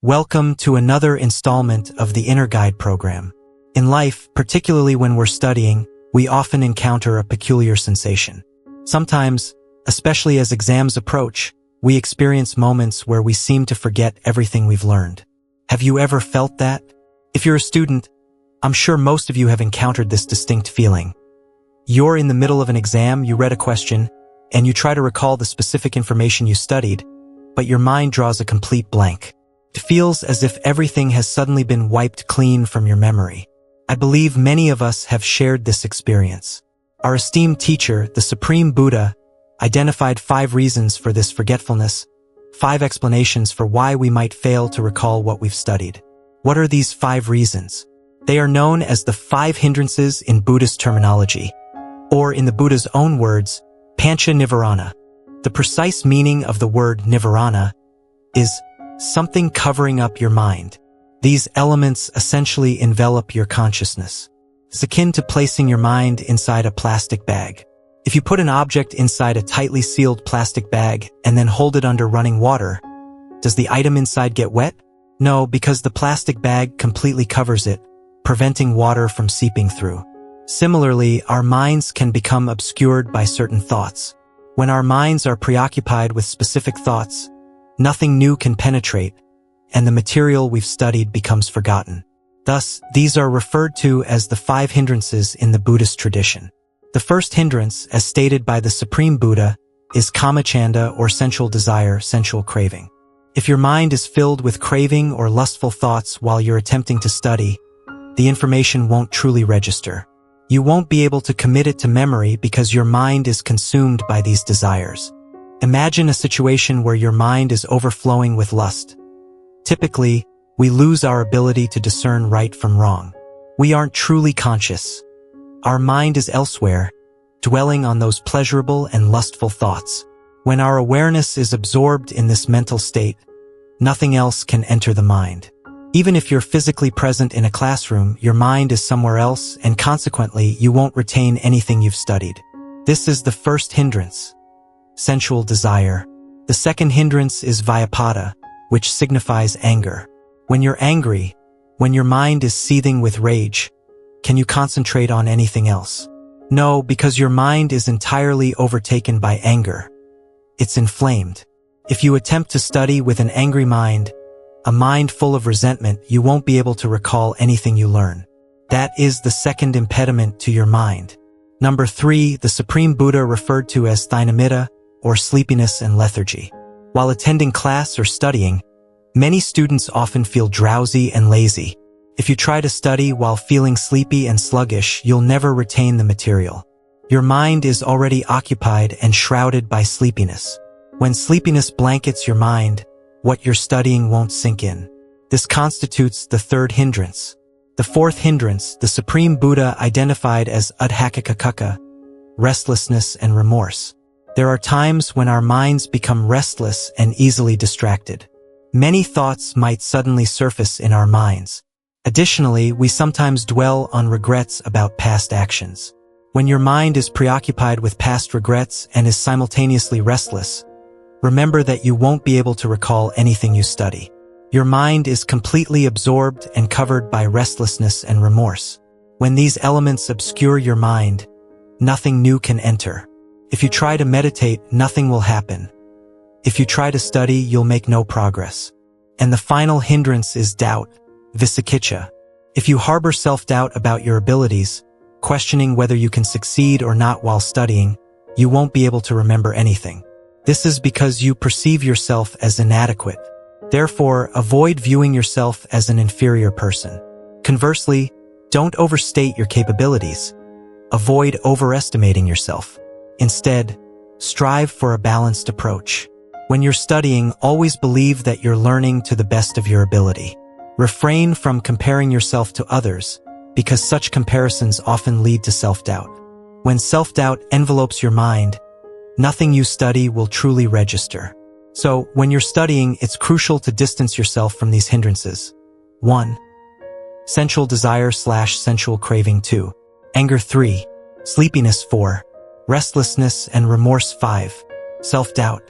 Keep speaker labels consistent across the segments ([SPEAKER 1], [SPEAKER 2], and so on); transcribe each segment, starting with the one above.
[SPEAKER 1] Welcome to another installment of the Inner Guide program. In life, particularly when we're studying, we often encounter a peculiar sensation. Sometimes, especially as exams approach, we experience moments where we seem to forget everything we've learned. Have you ever felt that? If you're a student, I'm sure most of you have encountered this distinct feeling. You're in the middle of an exam, you read a question, and you try to recall the specific information you studied, but your mind draws a complete blank. It feels as if everything has suddenly been wiped clean from your memory. I believe many of us have shared this experience. Our esteemed teacher, the Supreme Buddha, identified 5 reasons for this forgetfulness, 5 explanations for why we might fail to recall what we've studied. What are these 5 reasons? They are known as the 5 hindrances in Buddhist terminology, or in the Buddha's own words, Pancha Nivarana. The precise meaning of the word Nivarana is something covering up your mind. These elements essentially envelop your consciousness. It's akin to placing your mind inside a plastic bag. If you put an object inside a tightly sealed plastic bag and then hold it under running water, does the item inside get wet? No, because the plastic bag completely covers it, preventing water from seeping through. Similarly, our minds can become obscured by certain thoughts. When our minds are preoccupied with specific thoughts, nothing new can penetrate, and the material we've studied becomes forgotten. Thus, these are referred to as the 5 hindrances in the Buddhist tradition. The first hindrance, as stated by the Supreme Buddha, is chanda or sensual desire, sensual craving. If your mind is filled with craving or lustful thoughts while you're attempting to study, the information won't truly register. You won't be able to commit it to memory because your mind is consumed by these desires. Imagine a situation where your mind is overflowing with lust. Typically, we lose our ability to discern right from wrong. We aren't truly conscious. Our mind is elsewhere, dwelling on those pleasurable and lustful thoughts. When our awareness is absorbed in this mental state, nothing else can enter the mind. Even if you're physically present in a classroom, your mind is somewhere else, and consequently, you won't retain anything you've studied. This is the first hindrance. Sensual desire. The second hindrance is vyapada, which signifies anger. When you're angry, when your mind is seething with rage, can you concentrate on anything else? No, because your mind is entirely overtaken by anger. It's inflamed. If you attempt to study with an angry mind, a mind full of resentment, you won't be able to recall anything you learn. That is the second impediment to your mind. Number 3, the Supreme Buddha referred to as thinamita, or sleepiness and lethargy. While attending class or studying, many students often feel drowsy and lazy. If you try to study while feeling sleepy and sluggish, you'll never retain the material. Your mind is already occupied and shrouded by sleepiness. When sleepiness blankets your mind, what you're studying won't sink in. This constitutes the third hindrance. The fourth hindrance, the Supreme Buddha identified as udhakakakaka, restlessness and remorse. There are times when our minds become restless and easily distracted. Many thoughts might suddenly surface in our minds. Additionally, we sometimes dwell on regrets about past actions. When your mind is preoccupied with past regrets and is simultaneously restless, remember that you won't be able to recall anything you study. Your mind is completely absorbed and covered by restlessness and remorse. When these elements obscure your mind, nothing new can enter. If you try to meditate, nothing will happen. If you try to study, you'll make no progress. And the final hindrance is doubt, vicikiccha. If you harbor self-doubt about your abilities, questioning whether you can succeed or not while studying, you won't be able to remember anything. This is because you perceive yourself as inadequate. Therefore, avoid viewing yourself as an inferior person. Conversely, don't overstate your capabilities. Avoid overestimating yourself. Instead, strive for a balanced approach. When you're studying, always believe that you're learning to the best of your ability. Refrain from comparing yourself to others, because such comparisons often lead to self-doubt. When self-doubt envelopes your mind, nothing you study will truly register. So, when you're studying, it's crucial to distance yourself from these hindrances. 1. Sensual desire / sensual craving. 2. Anger. 3. Sleepiness. 4. Restlessness and remorse. 5. Self-doubt.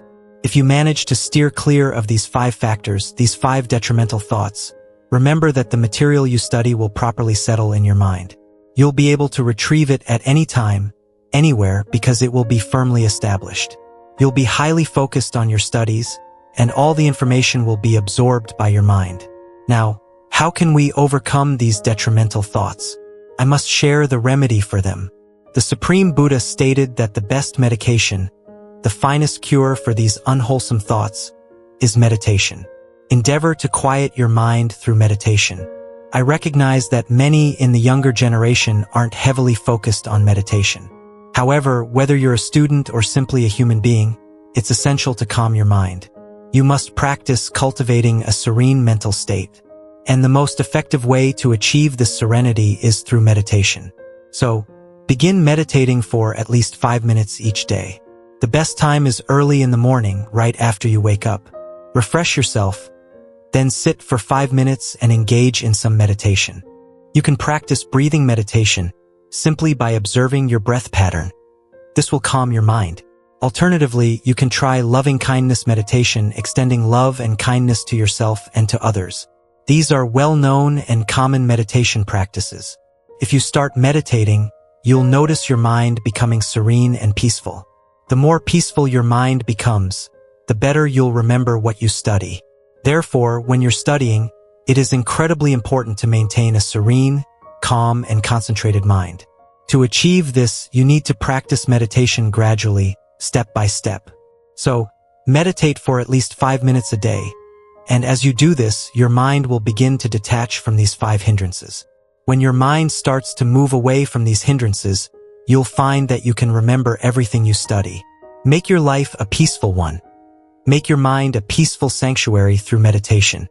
[SPEAKER 1] If you manage to steer clear of these 5 factors, these 5 detrimental thoughts, remember that the material you study will properly settle in your mind. You'll be able to retrieve it at any time, anywhere, because it will be firmly established. You'll be highly focused on your studies, and all the information will be absorbed by your mind. Now, how can we overcome these detrimental thoughts? I must share the remedy for them. The Supreme Buddha stated that the best medication, the finest cure for these unwholesome thoughts, is meditation. Endeavor to quiet your mind through meditation. I recognize that many in the younger generation aren't heavily focused on meditation. However, whether you're a student or simply a human being, it's essential to calm your mind. You must practice cultivating a serene mental state. And the most effective way to achieve this serenity is through meditation. So, begin meditating for at least 5 minutes each day. The best time is early in the morning, right after you wake up. Refresh yourself, then sit for 5 minutes and engage in some meditation. You can practice breathing meditation simply by observing your breath pattern. This will calm your mind. Alternatively, you can try loving kindness meditation, extending love and kindness to yourself and to others. These are well-known and common meditation practices. If you start meditating, you'll notice your mind becoming serene and peaceful. The more peaceful your mind becomes, the better you'll remember what you study. Therefore, when you're studying, it is incredibly important to maintain a serene, calm, and concentrated mind. To achieve this, you need to practice meditation gradually, step by step. So, meditate for at least 5 minutes a day. And as you do this, your mind will begin to detach from these 5 hindrances. When your mind starts to move away from these hindrances, you'll find that you can remember everything you study. Make your life a peaceful one. Make your mind a peaceful sanctuary through meditation.